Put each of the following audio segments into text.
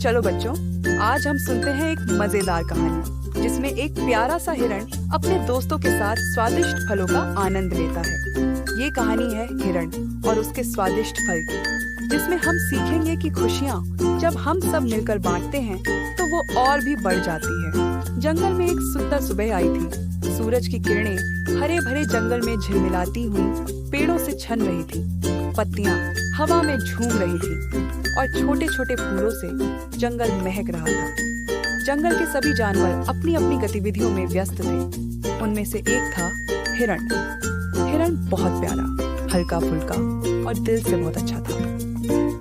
चलो बच्चों, आज हम सुनते हैं एक मजेदार कहानी जिसमें एक प्यारा सा हिरण अपने दोस्तों के साथ स्वादिष्ट फलों का आनंद लेता है। ये कहानी है हिरण और उसके स्वादिष्ट फल की, जिसमें हम सीखेंगे कि खुशियाँ जब हम सब मिलकर बांटते हैं तो वो और भी बढ़ जाती है। जंगल में एक सुंदर सुबह आई थी। सूरज की किरणें हरे भरे जंगल में झिलमिलाती हुई पेड़ों से छन रही थी। पत्तियां हवा में झूम रही थी और छोटे छोटे फूलों से जंगल महक रहा था। जंगल के सभी जानवर अपनी अपनी गतिविधियों में व्यस्त थे। उनमें से एक था हिरण। हिरण बहुत प्यारा, हल्का फुल्का और दिल से बहुत अच्छा था।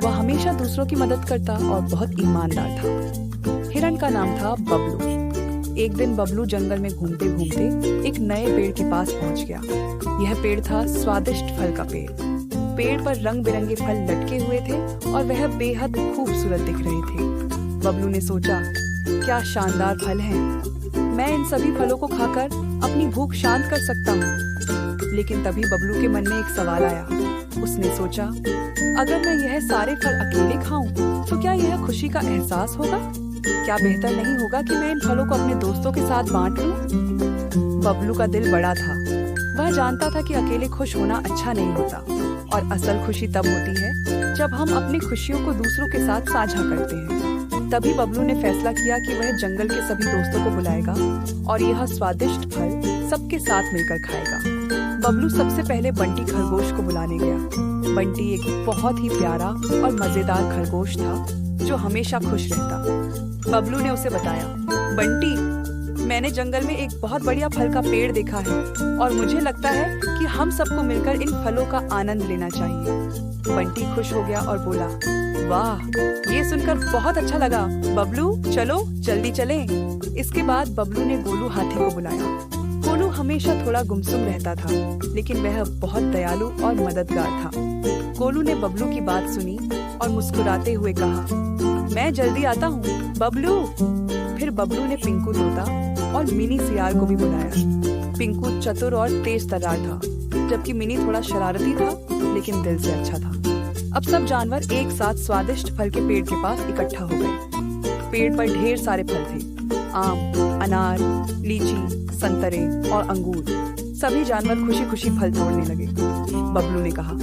वह हमेशा दूसरों की मदद करता और बहुत ईमानदार था। हिरण का नाम था बबलू। एक दिन बबलू जंगल में घूमते घूमते एक नए पेड़ के पास पहुंच गया। यह पेड़ था स्वादिष्ट फल का पेड़। पेड़ पर रंग बिरंगे फल लटके हुए थे और वह बेहद खूबसूरत दिख रहे थे। बबलू ने सोचा, क्या शानदार फल हैं। मैं इन सभी फलों को खाकर अपनी भूख शांत कर सकता हूँ। लेकिन तभी बबलू के मन में एक सवाल आया। उसने सोचा, अगर मैं यह सारे फल अकेले खाऊं, तो क्या यह खुशी का एहसास होगा? क्या बेहतर नहीं होगा कि मैं इन फलों को अपने दोस्तों के साथ बांट लूं? बबलू का दिल बड़ा था। वह जानता था कि अकेले खुश होना अच्छा नहीं होता और असल खुशी तब होती है जब हम अपनी खुशियों को दूसरों के साथ साझा करते हैं। तभी बबलू ने फैसला किया कि वह जंगल के सभी दोस्तों को बुलाएगा और यह स्वादिष्ट फल सबके साथ मिलकर खाएगा। बबलू सबसे पहले बंटी खरगोश को बुलाने गया। बंटी एक बहुत ही प्यारा और मजेदार खरगोश था जो हमेशा खुश रहता। बबलू ने उसे बताया, बंटी, मैंने जंगल में एक बहुत बढ़िया फल का पेड़ देखा है और मुझे लगता है कि हम सबको मिलकर इन फलों का आनंद लेना चाहिए। बंटी खुश हो गया और बोला, वाह, ये सुनकर बहुत अच्छा लगा। बबलू, चलो जल्दी चलें। इसके बाद बबलू ने गोलू हाथी को बुलाया। गोलू हमेशा थोड़ा गुमसुम रहता था, लेकिन वह बहुत दयालु और मददगार था। गोलू ने बबलू की बात सुनी और मुस्कुराते हुए कहा, मैं जल्दी आता हूँ बबलू। फिर बबलू ने पिंकू तोता और मिनी सियार को भी बुलाया। पिंकू चतुर और तेज तर्रार था, जबकि मिनी थोड़ा शरारती था लेकिन दिल से अच्छा था। अब सब जानवर एक साथ स्वादिष्ट फल के पेड़ के पास इकट्ठा हो गए। पेड़ पर ढेर सारे फल थे, आम, अनार, लीची, संतरे और अंगूर। सभी जानवर खुशी खुशी फल तोड़ने लगे। बबलू ने कहा,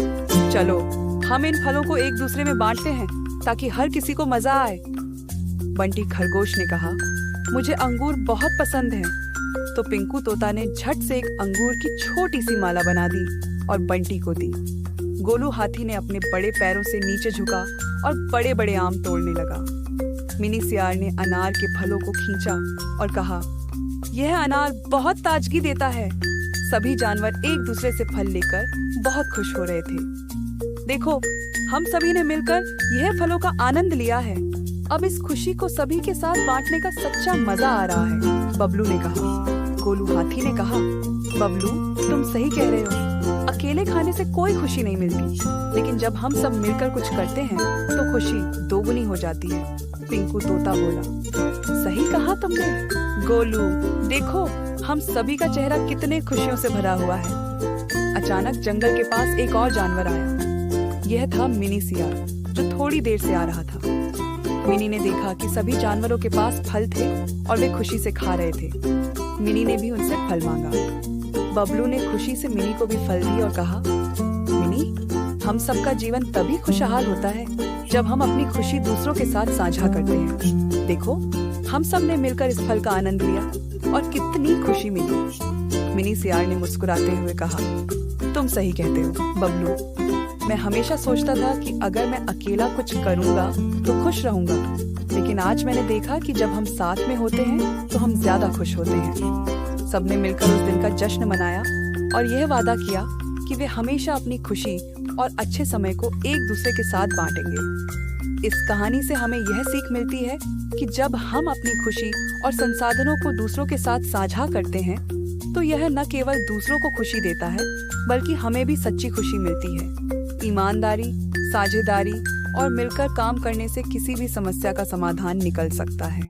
चलो हम इन फलों को एक दूसरे में बांटते हैं ताकि हर किसी को मजा आए। बंटी खरगोश ने कहा, मुझे अंगूर बहुत पसंद हैं। तो पिंकू तोता ने झट से एक अंगूर की छोटी सी माला बना दी और बंटी को दी। गोलू हाथी ने अपने बड़े पैरों से नीचे झुका और बड़े बड़े आम तोड़ने लगा। मिनी सियार ने अनार के फलों को खींचा और कहा, यह अनार बहुत ताजगी देता है। सभी जानवर एक दूसरे से फल लेकर बहुत खुश हो रहे थे। देखो, हम सभी ने मिलकर यह फलों का आनंद लिया है। अब इस खुशी को सभी के साथ बांटने का सच्चा मजा आ रहा है, बबलू ने कहा। गोलू हाथी ने कहा, बबलू, तुम सही कह रहे हो। अकेले खाने से कोई खुशी नहीं मिलती, लेकिन जब हम सब मिलकर कुछ करते हैं तो खुशी दोगुनी हो जाती है। पिंकू तोता बोला, सही कहा तुमने। गोलू, देखो, हम सभी का चेहरा कितने खुशियों से भरा हुआ है। अचानक जंगल के पास एक और जानवर आया। यह था मिनी सियार, जो थोड़ी देर से आ रहा था। मिनी ने देखा कि सभी जानवरों के पास फल थे और वे खुशी से खा रहे थे। मिनी ने भी उनसे फल मांगा। बबलू ने खुशी से मिनी को भी फल दी और कहा, मिनी, हम सबका जीवन तभी खुशहाल होता है जब हम अपनी खुशी दूसरों के साथ साझा करते हैं। देखो, हम सब ने मिलकर इस फल का आनंद लिया और कितनी खुशी मिली। मिनी सियार ने मुस्कुराते हुए कहा, तुम सही कहते हो बबलू। मैं हमेशा सोचता था कि अगर मैं अकेला कुछ करूंगा तो खुश रहूंगा, लेकिन आज मैंने देखा कि जब हम साथ में होते हैं तो हम ज्यादा खुश होते हैं। सबने मिलकर उस दिन का जश्न मनाया और यह वादा किया कि वे हमेशा अपनी खुशी और अच्छे समय को एक दूसरे के साथ बांटेंगे। इस कहानी से हमें यह सीख मिलती है कि जब हम अपनी खुशी और संसाधनों को दूसरों के साथ साझा करते हैं तो यह न केवल दूसरों को खुशी देता है, बल्कि हमें भी सच्ची खुशी मिलती है। ईमानदारी, साझेदारी और मिलकर काम करने से किसी भी समस्या का समाधान निकल सकता है।